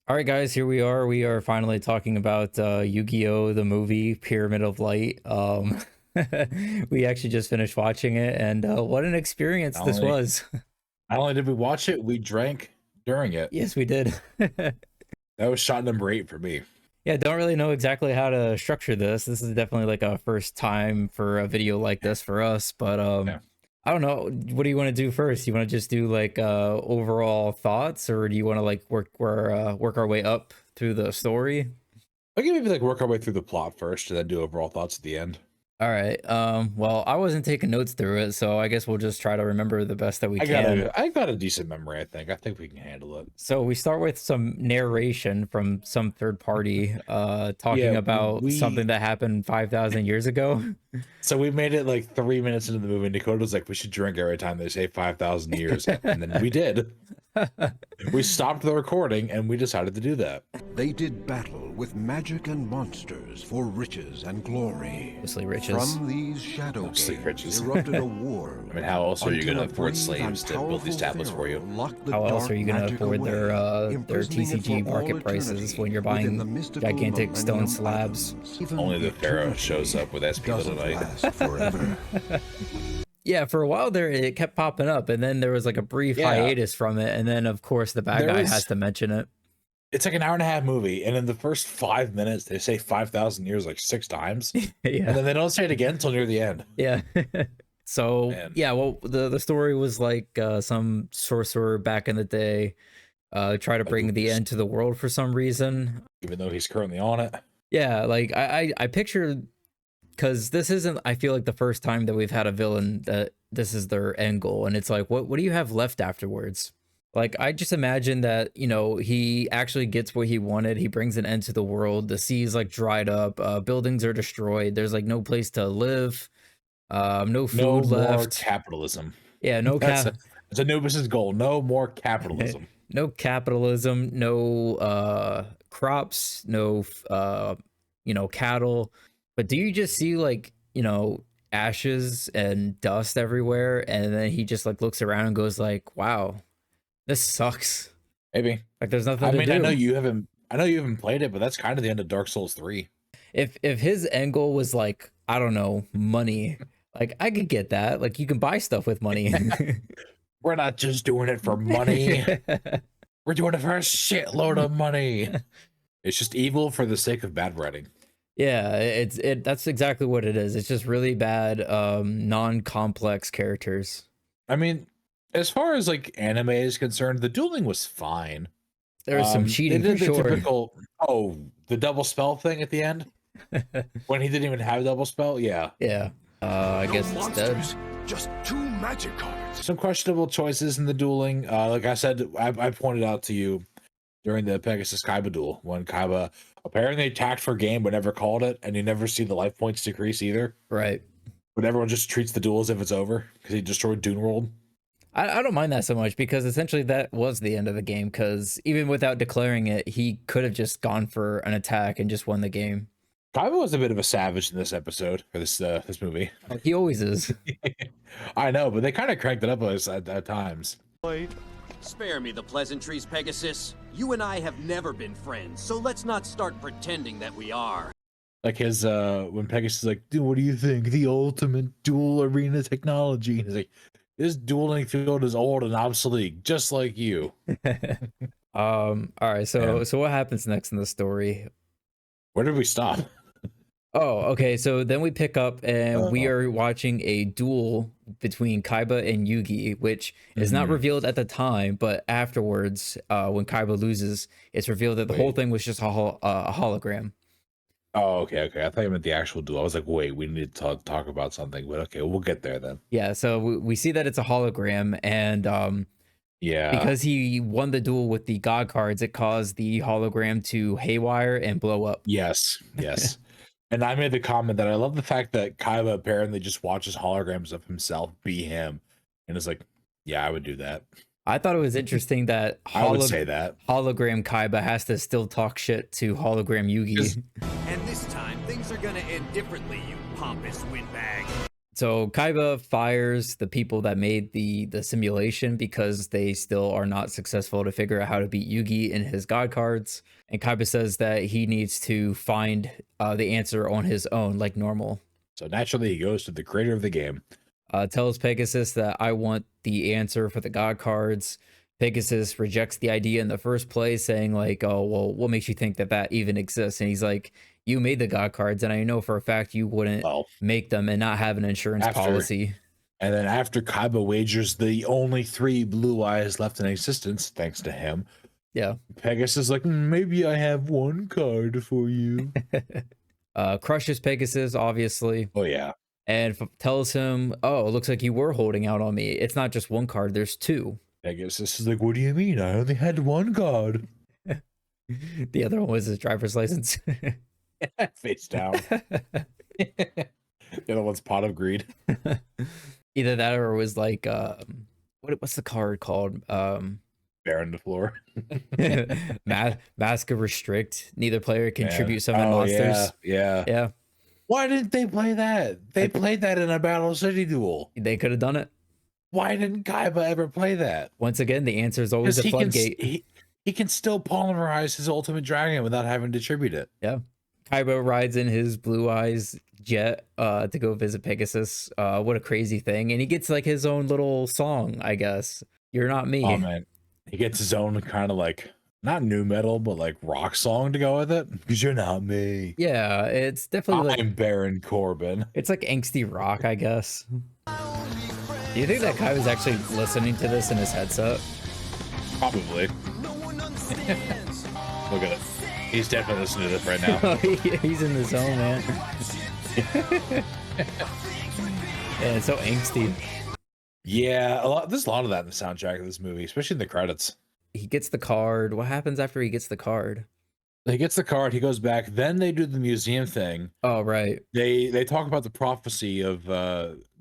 All right, guys, here we are. We are finally talking about Yu-Gi-Oh, the movie Pyramid of Light. We actually just finished watching it, and what an experience Not this only was. not only did we watch it, we drank during it. Yes, we did. That was shot number 8 for me. Yeah, don't really know exactly how to structure this. This is definitely like a first time for a video like this for us, but Yeah. I don't know. What do you want to do first? You want to just do like overall thoughts, or do you want to like work our way up through the story? I can maybe like work our way through the plot first and then do overall thoughts at the end. All right. Well, I wasn't taking notes through it, so I guess we'll just try to remember the best that we I got can. I got a decent memory, I think. I think we can handle it. So we start with some narration from some third party talking Yeah, about something that happened 5,000 years ago. so we made it like 3 minutes into the movie and Dakota was like, we should drink every time they say 5,000 years. And then we did. We stopped the recording and we decided to do that. They did battle with magic and monsters for riches and glory. Mostly riches. From these shadow Mostly games riches. erupted a war. I mean, how else are you going to until a afford brave slaves and to build these powerful tablets for you? pharaoh locked the How else dark are you going to magic afford away, their imprisoning it TCG for all market prices eternity when you're within the buying mystical gigantic stone millennium slabs? items. Even Only the Pharaoh eternity shows up with SP doesn't tonight. last forever. Yeah, for a while there, it kept popping up, and then there was like a brief Yeah. hiatus from it, and then of course the bad There guy was- has to mention it. It's like an hour and a half movie, and in the first 5 minutes, they say 5,000 years like 6 times, and Yeah. then they don't say it again until near the end. Yeah. So Man. yeah, well, the story was like some sorcerer back in the day try to bring the end to the world for some reason. Even though he's currently on it. Yeah, like I pictured, because this isn't, I feel like, the first time that we've had a villain that this is their end goal, and it's like, what do you have left afterwards? Like, I just imagine that, you know, he actually gets what he wanted. He brings an end to the world. The sea's like dried up. Buildings are destroyed. There's like no place to live. No food No more left. capitalism. Yeah, no That's Anubis's goal. No more capitalism. no capitalism, no crops, no cattle. But do you just see like, ashes and dust everywhere, and then he just like looks around and goes like, wow, this sucks. Maybe. Like there's nothing I to mean, do. I know you haven't played it, but that's kind of the end of Dark Souls 3. If his end goal was like, I don't know, money, like I could get that. Like you can buy stuff with money. We're not just doing it for money. We're doing it for a shitload of money. It's just evil for the sake of bad writing. Yeah, that's exactly what it is. It's just really bad, non-complex characters. I mean, as far as like anime is concerned, the dueling was fine. There was some They cheating for did the sure. typical, the double spell thing at the end when he didn't even have a double spell. Yeah. Yeah. I guess it's dead. Just 2 magic cards. Some questionable choices in the dueling. Like I said, I pointed out to you during the Pegasus Kaiba duel when Kaiba apparently attacked for game but never called it, and you never see the life points decrease either. Right. But everyone just treats the duel as if it's over because he destroyed Dune World. I don't mind that so much, because essentially that was the end of the game, because even without declaring it, he could have just gone for an attack and just won the game. Kaiba was a bit of a savage in this episode, for this movie. He always is. I know, but they kind of cranked it up at times. Spare me the pleasantries, Pegasus. You and I have never been friends, so let's not start pretending that we are. Like his when Pegasus is like, dude, what do you think? The ultimate duel arena technology. And he's like, this dueling field is old and obsolete, just like you. All right, so what happens next in the story? Where did we stop? Oh, okay. So then we pick up and we are watching a duel between Kaiba and Yugi, which is not revealed at the time, but afterwards, when Kaiba loses, it's revealed that the whole thing was just a hologram. Oh, okay. I thought you meant the actual duel. I was like, wait, we need to talk about something, but okay, we'll get there then. Yeah, so we see that it's a hologram, and Yeah, because he won the duel with the god cards, it caused the hologram to haywire and blow up. yes. And I made the comment that I love the fact that Kaiba apparently just watches holograms of himself be him, and is like, yeah, I would do that. I thought it was interesting that I would say that. hologram Kaiba has to still talk shit to hologram Yugi. And this time, things are gonna end differently, you pompous windbag. So Kaiba fires the people that made the simulation because they still are not successful to figure out how to beat Yugi in his god cards. And Kaiba says that he needs to find the answer on his own, like normal. So naturally, he goes to the creator of the game. Tells Pegasus that I want the answer for the god cards. Pegasus rejects the idea in the first place, saying like, "Oh, well, what makes you think that that even exists?" And he's like, "You made the god cards, and I know for a fact you wouldn't Well, make them and not have an insurance policy." And then after Kaiba wagers the only 3 blue eyes left in existence, thanks to him, Yeah. Pegasus is like, maybe I have 1 card for you. Crushes Pegasus, obviously, Oh yeah. and tells him, "Oh, it looks like you were holding out on me. It's not just 1 card, there's 2." Pegasus is like, what do you mean? I only had 1 card. The other one was his driver's license. Face down. The other one's Pot of Greed. Either that or it was like what's the card called? Baron the floor. Mask of Restrict. Neither player contribute summon Oh, monsters. Yeah. Why didn't they play that? They played that in a Battle City duel. They could have done it. Why didn't Kaiba ever play that? Once again, the answer is always a floodgate. He can still polymerize his ultimate dragon without having to tribute it. Yeah. Kaiba rides in his Blue Eyes jet to go visit Pegasus. What a crazy thing. And he gets like his own little song, I guess. You're not me. Oh man. He gets his own kind of like not new metal, but like rock song to go with it. Because you're not me. Yeah, it's definitely I'm Baron Corbin. It's like angsty rock, I guess. Do you think that Kaiba's actually listening to this in his headset? Probably. Look at it. He's definitely listening to this right now. He's in the zone, man. Yeah, it's so angsty. Yeah, there's a lot of that in the soundtrack of this movie, especially in the credits. He gets the card. What happens after he gets the card? He gets the card, he goes back, then they do the museum thing. Oh, right. They talk about the prophecy of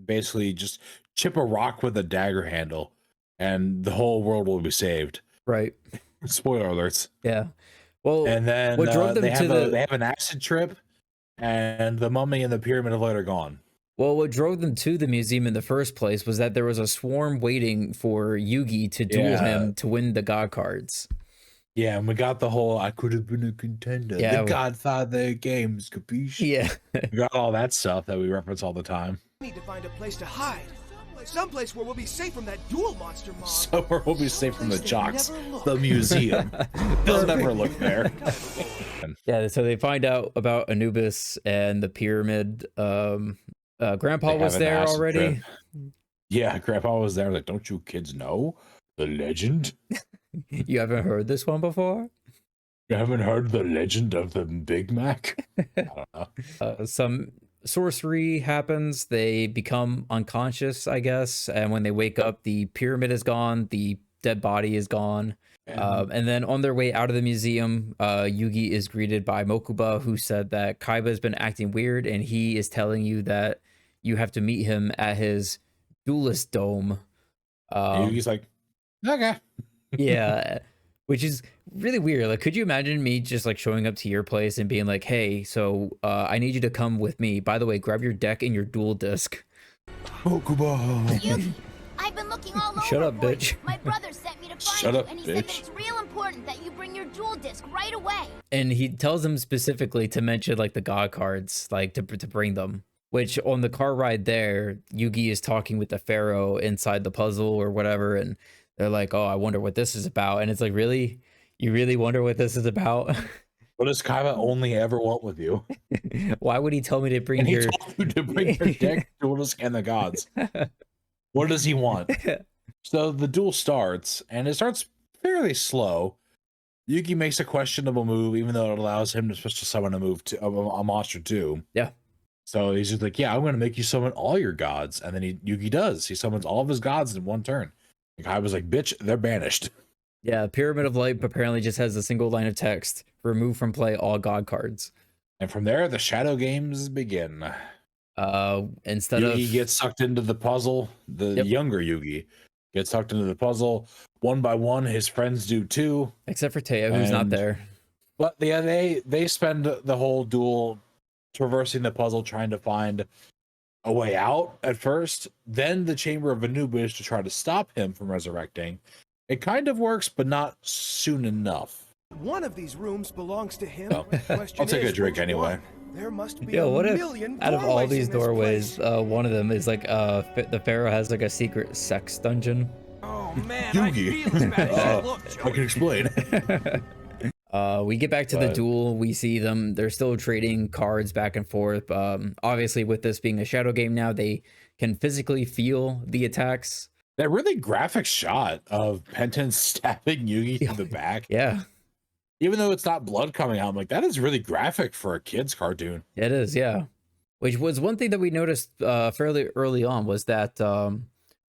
basically just chip a rock with a dagger handle and the whole world will be saved. Right. Spoiler alerts. Yeah. Well, and then what drove them they to have an acid trip and the mummy and the pyramid of light are gone. Well, what drove them to the museum in the first place was that there was a swarm waiting for Yugi to duel him to win the god cards. Yeah, and we got the whole I could have been a contender. Yeah, the Godfather games, capiche? Yeah. We got all that stuff that we reference all the time. We need to find a place to hide. Someplace where we'll be safe from that dual monster mob. Somewhere we'll be safe from the jocks. The museum. They'll never look there. Yeah, so they find out about Anubis and the pyramid. Grandpa was there already. Trip. Yeah, Grandpa was there. Like, don't you kids know the legend? You haven't heard this one before? You haven't heard the legend of the Big Mac? I don't know. Some sorcery happens. They become unconscious, I guess. And when they wake up, the pyramid is gone. The dead body is gone. And then on their way out of the museum, Yugi is greeted by Mokuba, who said that Kaiba has been acting weird, and he is telling you that you have to meet him at his duelist dome. Yugi's like, okay. Yeah, which is really weird. Like, could you imagine me just like showing up to your place and being like, hey, so I need you to come with me. By the way, grab your deck and your duel disc. Mokuba. Yugi, I've been looking all over. Shut up, for bitch. You. My brother sent me to find Shut you, up, and he bitch. said that it's real important that you bring your duel disc right away. And he tells him specifically to mention like the god cards, like to bring them. Which on the car ride there, Yugi is talking with the pharaoh inside the puzzle or whatever, and they're like, "Oh, I wonder what this is about." And it's like, really, you really wonder what this is about? What does Kaiba only ever want with you? Why would he tell me to bring And your? he told you to bring your deck, duelist, and the gods. What does he want? So the duel starts, and it starts fairly slow. Yugi makes a questionable move, even though it allows him to special summon a move to a monster too. Yeah. So he's just like, "Yeah, I'm going to make you summon all your gods," and then Yugi does. He summons all of his gods in one turn. And Kaiba's like, "Bitch, they're banished." Yeah, Pyramid of Light apparently just has a single line of text: "Remove from play all god cards." And from there, the shadow games begin. Instead Yugi of gets sucked into the puzzle. The younger Yugi gets sucked into the puzzle. One by one, his friends do too. except for Teo, who's not And- there. But yeah, they spend the whole duel traversing the puzzle, trying to find a way out at first, then the Chamber of Anubis to try to stop him from resurrecting. It kind of works, but not soon enough. One of these rooms belongs to him. Oh, Question I'll take a is, drink which anyway. one? There must be Yo, a what if million out of all doorways these in this doorways, place. one of them is like the pharaoh has like a secret sex dungeon? Oh man, I Yugi. feel as bad as you look, I can Joey. explain. We get back to the But- duel. We see them. They're still trading cards back and forth. Obviously, with this being a shadow game now, they can physically feel the attacks. That really graphic shot of Penton stabbing Yugi in the back, Yeah, even though it's not blood coming out, I'm like, that is really graphic for a kid's cartoon. it is. Yeah, which was one thing that we noticed fairly early on was that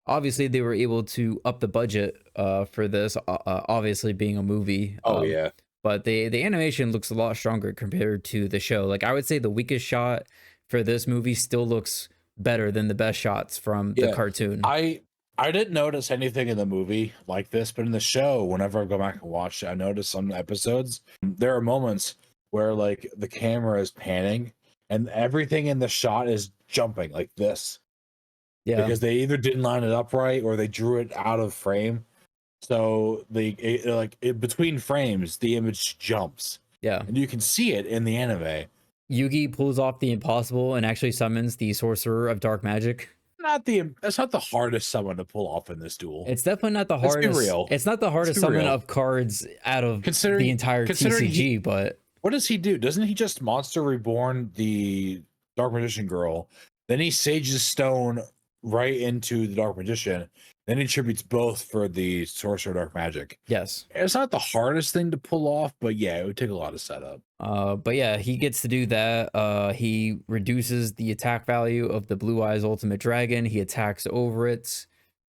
obviously they were able to up the budget for this. Obviously, being a movie. Yeah. But the animation looks a lot stronger compared to the show. Like I would say the weakest shot for this movie still looks better than the best shots from the Yeah, cartoon. I didn't notice anything in the movie like this, but in the show, whenever I go back and watch it, I noticed some episodes. There are moments where like the camera is panning and everything in the shot is jumping like this. Yeah, Because they either didn't line it up right or they drew it out of frame. So between frames, the image jumps. yeah. And you can see it in the anime. Yugi pulls off the impossible and actually summons the sorcerer of dark magic. That's not the hardest summon to pull off in this duel. It's definitely not the Let's be hardest. real. It's not the hardest be summon real. of cards out of Considering- the entire considering TCG, but What does he do? Doesn't he just Monster Reborn the Dark Magician girl? Then he Sage's Stone right into the Dark Magician. Then he tributes both for the Sorcerer Dark Magic. yes. It's not the hardest thing to pull off, but yeah, it would take a lot of setup. But yeah, he gets to do that. He reduces the attack value of the Blue Eyes Ultimate Dragon. He attacks over it.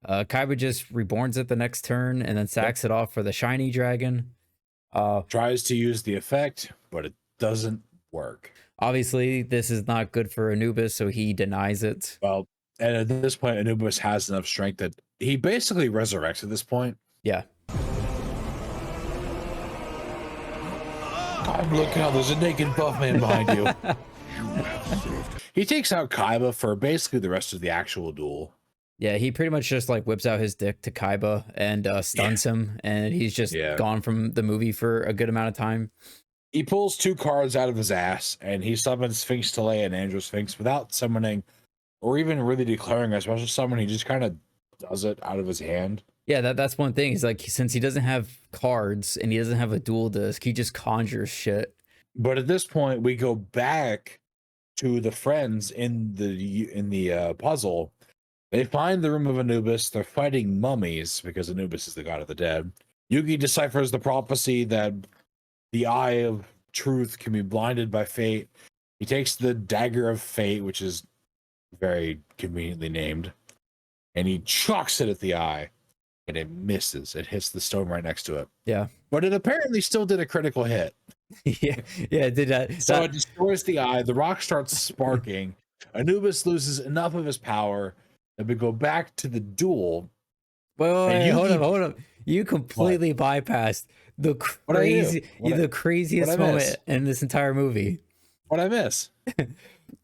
Kaiba just reborns it the next turn and then sacks it off for the Shiny Dragon. Tries to use the effect, but it doesn't work. Obviously, this is not good for Anubis, so he denies it. Well, and at this point, Anubis has enough strength that he basically resurrects at this point. Yeah. Look how there's a naked buff man behind you. He takes out Kaiba for basically the rest of the actual duel. Yeah, he pretty much just like whips out his dick to Kaiba and stuns him, and he's just gone from the movie for a good amount of time. He pulls 2 cards out of his ass, and he summons Sphinx Telea and Andro Sphinx without summoning or even really declaring a special summon. He just kind of does it out of his hand. Yeah, that's one thing. He's like, since he doesn't have cards and he doesn't have a dual disc, he just conjures shit. But at this point, we go back to the friends in the puzzle. They find the room of Anubis. They're fighting mummies because Anubis is the god of the dead. Yugi deciphers the prophecy that the eye of truth can be blinded by fate. He takes the dagger of fate, which is very conveniently named, and he chucks it at the eye, and it misses. It hits the stone right next to it. Yeah. But it apparently still did a critical hit. yeah, it did that. So it destroys the eye. The rock starts sparking. Anubis loses enough of his power that we go back to the duel. Wait, hold Yugi- up. You completely bypassed the What'd I do? the craziest what'd I miss? moment in this entire movie. What'd I miss?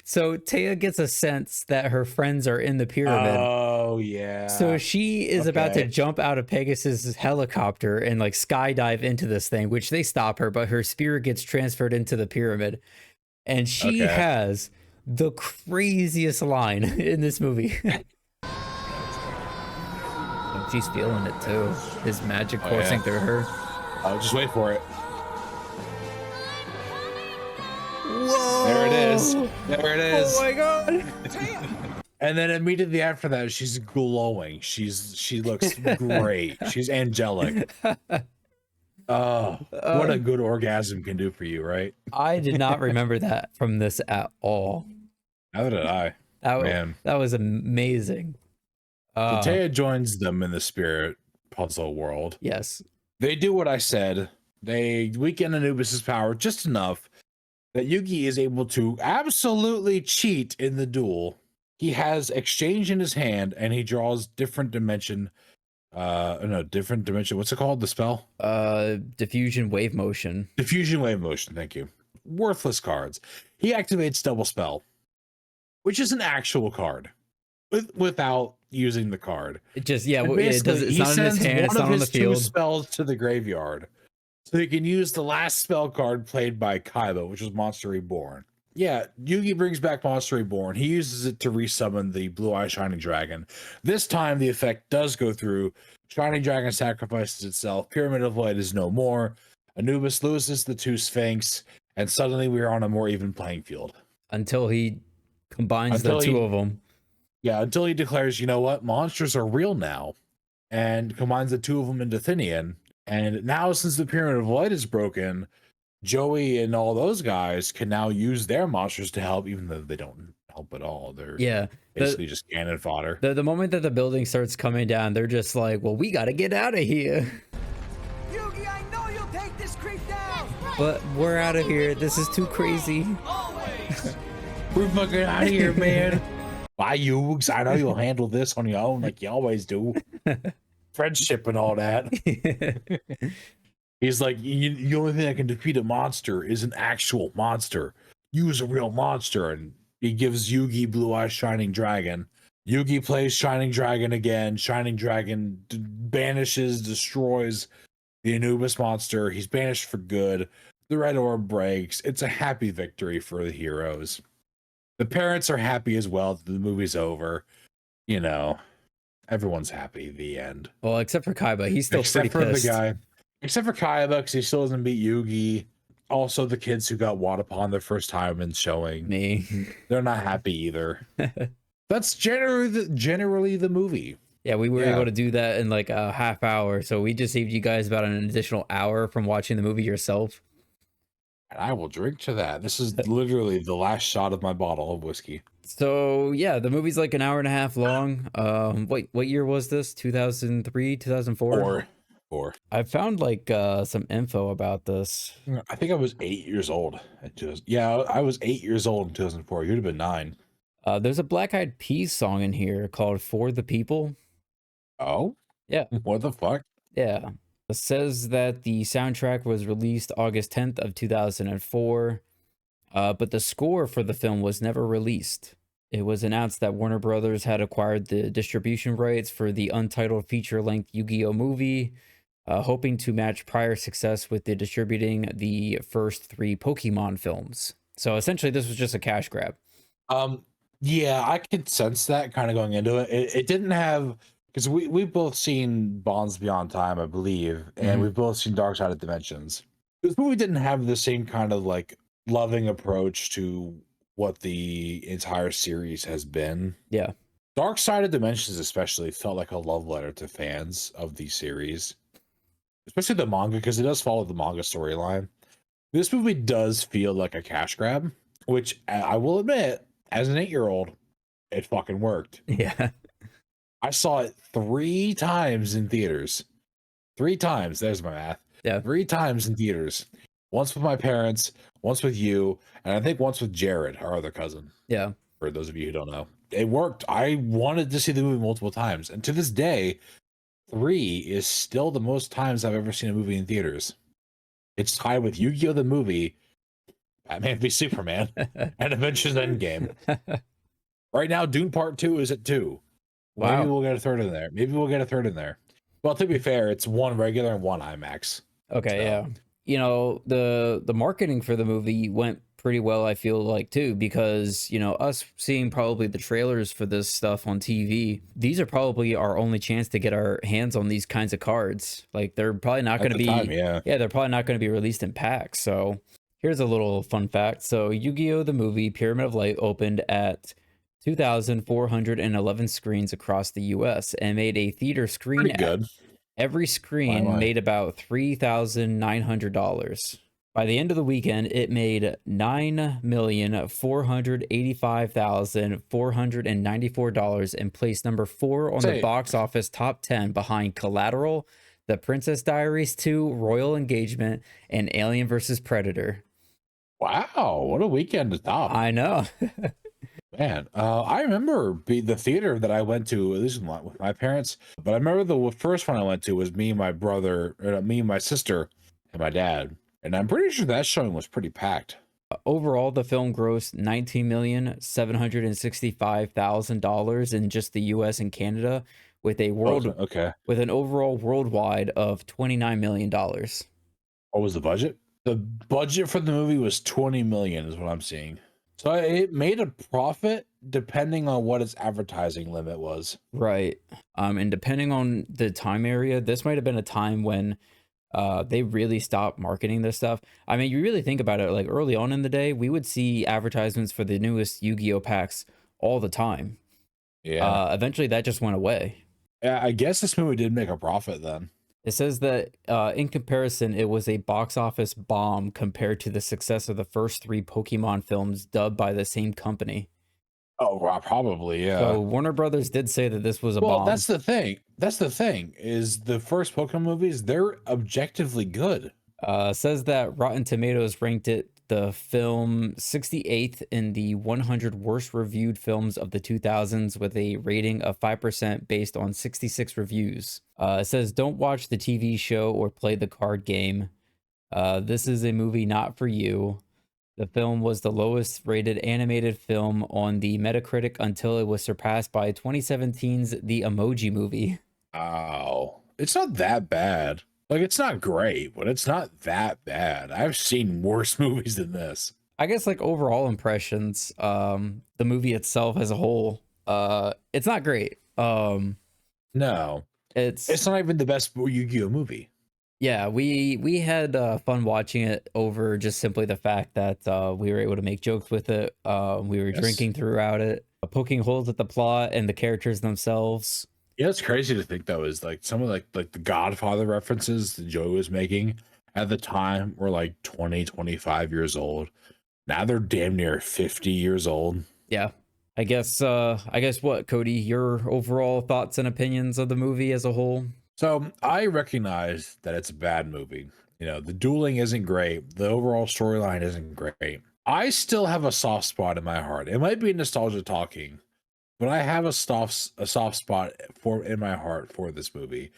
So Taya gets a sense that her friends are in the pyramid. Oh, yeah. So she is about to okay. jump out of Pegasus's helicopter and like skydive into this thing, which they stop her, but her spirit gets transferred into the pyramid. And she Okay. has the craziest line in this movie. She's feeling it too. His magic Oh, coursing yeah. through her. Oh, just wait for it. Whoa! There it is. There it is. Oh my god! And then immediately after that, she's glowing. She looks great. She's angelic. Oh, what a good orgasm can do for you, right? I did not remember that from this at all. How did I? Man. That was amazing. So Taya joins them in the spirit puzzle world. Yes. They do what I said. They weaken Anubis's power just enough that Yugi is able to absolutely cheat in the duel. He has exchange in his hand and he draws different dimension. Different dimension. What's it called? The spell? Diffusion wave motion. Diffusion wave motion. Thank you. Worthless cards. He activates double spell. which is an actual card without using the card. It just, yeah, And it does, it's he not in his sends hand, it's one not of on the his two field. spells to the graveyard, so he can use the last spell card played by Kaiba, which was Monster Reborn. Yeah, Yugi brings back Monster Reborn. He uses it to resummon the Blue Eye Shining Dragon. This time, the effect does go through. Shining Dragon sacrifices itself. Pyramid of Light is no more. Anubis loses the two Sphinx, and suddenly we are on a more even playing field. Until he combines Until the two of them. Yeah, until he declares, you know what, monsters are real now, and combines the two of them into Thinian. And now, since the Pyramid of Light is broken, Joey and all those guys can now use their monsters to help, even though they don't help at all. They're Yeah. basically just cannon fodder. The moment that the building starts coming down, they're just like, well, we got to get out of here. Yugi, I know you'll take this creep down. But we're out of here. This is too crazy. Always. We're fucking out of here, man. Bye, Yugs. I know you'll handle this on your own like you always do. Friendship and all that. He's like, the only thing that can defeat a monster is an actual monster. Use a real monster. And he gives Yugi Blue Eye Shining Dragon. Yugi plays Shining Dragon again. Shining Dragon banishes, destroys the Anubis monster. He's banished for good. The red orb breaks. It's a happy victory for the heroes. The parents are happy as well that the movie's over. You know, everyone's happy. The end. Well, except for Kaiba. He's still Except pretty for pissed. the guy. Except for Kaiba, because he still doesn't beat Yugi. Also, the kids who got Wadapon their first time in showing. Me. They're not happy either. That's generally the movie. Yeah, we were Yeah. able to do that in like a half hour. So we just saved you guys about an additional hour from watching the movie yourself. And I will drink to that. This is literally the last shot of my bottle of whiskey. So yeah, the movie's like an hour and a half long. What year was this? 2003, 2004? Or I found like some info about this. I think I was 8 years old. Yeah, I was 8 years old in 2004. You'd have been 9. There's a Black Eyed Peas song in here called "For the People." Oh? Yeah. What the fuck? Yeah. It says that the soundtrack was released August 10th of 2004, but the score for the film was never released. It was announced that Warner Brothers had acquired the distribution rights for the untitled feature-length Yu-Gi-Oh movie, hoping to match prior success with the distributing the first 3 Pokemon films. So essentially, this was just a cash grab. Yeah, I could sense that kind of going into it. It didn't have, because we've both seen Bonds Beyond Time, I believe, and we've both seen Dark Side of Dimensions. This movie didn't have the same kind of like loving approach to what the entire series has been. Yeah. Dark Side of Dimensions especially felt like a love letter to fans of the series, especially the manga, because it does follow the manga storyline. This movie does feel like a cash grab, which I will admit, as an 8-year-old, it fucking worked. Yeah. I saw it 3 times in theaters. 3 times. There's my math. Yeah. 3 times in theaters. Once with my parents, once with you, and I think once with Jared, our other cousin. Yeah. For those of you who don't know, it worked. I wanted to see the movie multiple times, and to this day, 3 is still the most times I've ever seen a movie in theaters. It's tied with Yu-Gi-Oh! The movie, Batman v Superman, and Avengers Endgame. Right now, Dune Part 2 is at 2. Wow. Maybe we'll get a third in there. Well, to be fair, it's 1 regular and 1 IMAX. Okay, So- yeah. You know, the marketing for the movie went pretty well, I feel like, too, because, you know, us seeing probably the trailers for this stuff on TV, these are probably our only chance to get our hands on these kinds of cards. Like, they're probably not going to be, yeah. they're probably not going to be released in packs. So here's a little fun fact. So Yu-Gi-Oh! The movie Pyramid of Light opened at 2,411 screens across the US and made a theater screen. Pretty good. Every screen Why? made about $3,900. By the end of the weekend, it made $9,485,494 and placed number 4 on the Say- box office top 10 behind Collateral, The Princess Diaries 2, Royal Engagement, and Alien vs. Predator. Wow, what a weekend to top. I know. Man, I remember the theater that I went to, at least with my parents, but I remember the first one I went to was me and my brother, or me and my sister, and my dad. And I'm pretty sure that showing was pretty packed. Overall, the film grossed $19,765,000 in just the US and Canada, with a Okay. with an overall worldwide of $29 million. What was the budget? The budget for the movie was 20 million, is what I'm seeing. So it made a profit depending on what its advertising limit was. Right. And depending on the time area, this might have been a time when they really stopped marketing this stuff. I mean, you really think about it, like early on in the day, we would see advertisements for the newest Yu-Gi-Oh packs all the time. Yeah. Eventually that just went away. Yeah, I guess this movie did make a profit then. It says that in comparison, it was a box office bomb compared to the success of the first 3 Pokemon films dubbed by the same company. Oh, well, probably, yeah. So Warner Brothers did say that this was a Well, bomb. that's the thing. That's the thing, is the first Pokemon movies, they're objectively good. Says that Rotten Tomatoes ranked it the film 68th in the 100 worst reviewed films of the 2000s with a rating of 5% based on 66 reviews. It says don't watch the TV show or play the card game. This is a movie not for you. The film was the lowest rated animated film on the Metacritic until it was surpassed by 2017's The Emoji Movie. Oh, it's not that bad. Like, it's not great, but it's not that bad. I've seen worse movies than this. I guess like overall impressions, the movie itself as a whole, it's not great. No, it's not even the best Yu-Gi-Oh movie. Yeah, we had fun watching it over just simply the fact that we were able to make jokes with it. We were drinking throughout it, poking holes at the plot and the characters themselves. Yeah, it's crazy to think though, is like some of like the Godfather references that Joey was making at the time were like 20, 25 years old. Now they're damn near 50 years old. Yeah. I guess what, Cody, your overall thoughts and opinions of the movie as a whole? So I recognize that it's a bad movie. You know, the dueling isn't great. The overall storyline isn't great. I still have a soft spot in my heart. It might be nostalgia talking, but I have a soft spot in my heart for this movie.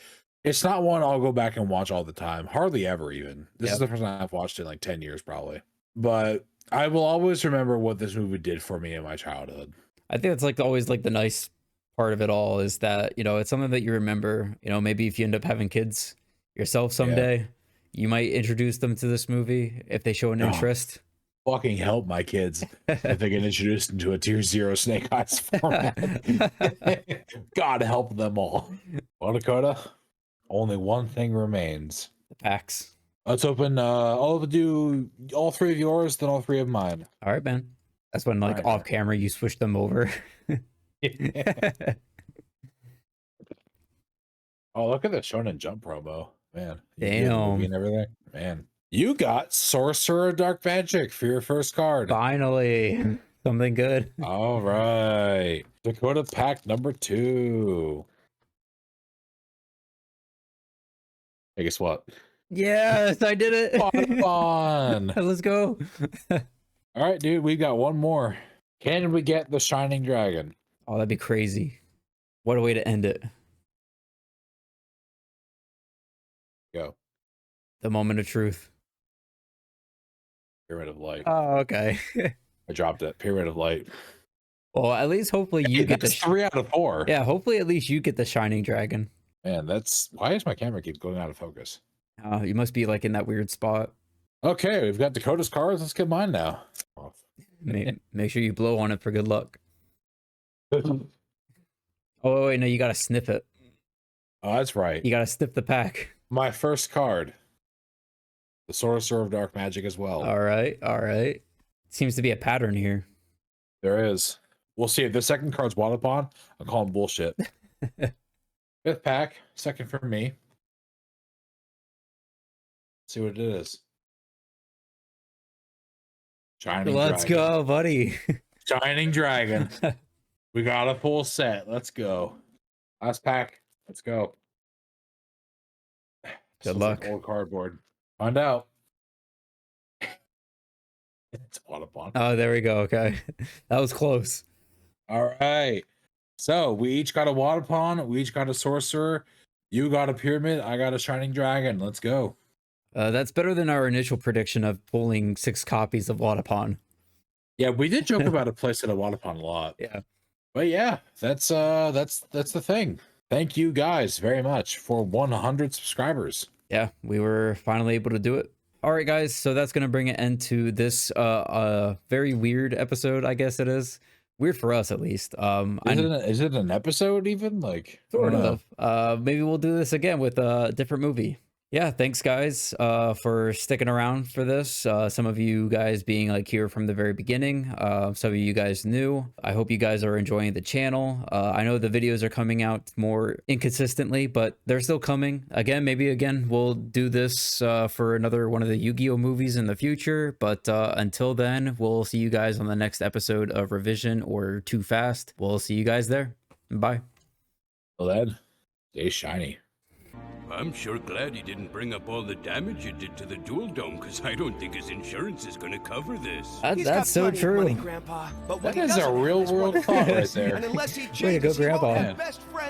It's not one I'll go back and watch all the time. Hardly ever even. This is the first time I've watched it in like 10 years probably. But I will always remember what this movie did for me in my childhood. I think it's like always like the nice part of it all is that, you know, it's something that you remember. You know, maybe if you end up having kids yourself someday, you might introduce them to this movie if they show an interest. Fucking help my kids if they get introduced into a tier 0 Snake Eyes format. God help them all. Well, Dakota, only one thing remains. The packs. Let's open I'll do all 3 of yours, then all 3 of mine. All right, man. That's when like off camera you switch them over. Oh, look at the Shonen Jump promo. Man. Damn. And everything. Man. You got Sorcerer of Dark Magic for your first card. Finally. Something good. All right. Dakota pack number 2. Hey, guess what? Yes, I did it. Fun. Let's go. All right, dude, we got one more. Can we get the Shining Dragon? Oh, that'd be crazy. What a way to end it. Go. The moment of truth. Pyramid of Light. Oh, okay. I dropped it. Pyramid of Light. Well, at least hopefully you get the 3 out of 4. Yeah, hopefully at least you get the Shining Dragon. Man, that's why is my camera keep going out of focus? You must be like in that weird spot. Okay, we've got Dakota's cards. Let's get mine now. Make sure you blow on it for good luck. Oh wait, no, you gotta sniff it. Oh, that's right. You gotta sniff the pack. My first card. The Sorcerer of Dark Magic as well. All right. Seems to be a pattern here. There is. We'll see if the second card's Wadapon. I'll call him bullshit. 5th pack. Second for me. See what it is. Shining Let's Dragon. go, buddy. Shining Dragon. We got a full set. Let's go. Last pack. Let's go. Good luck. Old cardboard. Find out. It's Wadapon. Oh, there we go. Okay. That was close. All right. So we each got a Wadapon. We each got a Sorcerer. You got a Pyramid. I got a Shining Dragon. Let's go. That's better than our initial prediction of pulling 6 copies of Wadapon. Yeah, we did joke about a place at a Wadapon a lot. Yeah. But yeah, that's the thing. Thank you guys very much for 100 subscribers. Yeah, we were finally able to do it. All right, guys, so that's going to bring an end to this very weird episode, I guess it is. Weird for us, at least. Is it an episode even? Like, Sort of. Maybe we'll do this again with a different movie. Yeah, thanks guys for sticking around for this. Some of you guys being like here from the very beginning. Some of you guys new. I hope you guys are enjoying the channel. I know the videos are coming out more inconsistently, but they're still coming. Maybe we'll do this for another one of the Yu-Gi-Oh movies in the future. But until then, we'll see you guys on the next episode of Revision or Too Fast. We'll see you guys there. Bye. Well then, stay shiny. I'm sure glad he didn't bring up all the damage you did to the Dual Dome, because I don't think his insurance is going to cover this. He's got That's so plenty of true. money, Grandpa, but what That he is a doesn't have real is world one thought right friend. there. And unless he Way to go, changes, he won't Grandpa. have best friends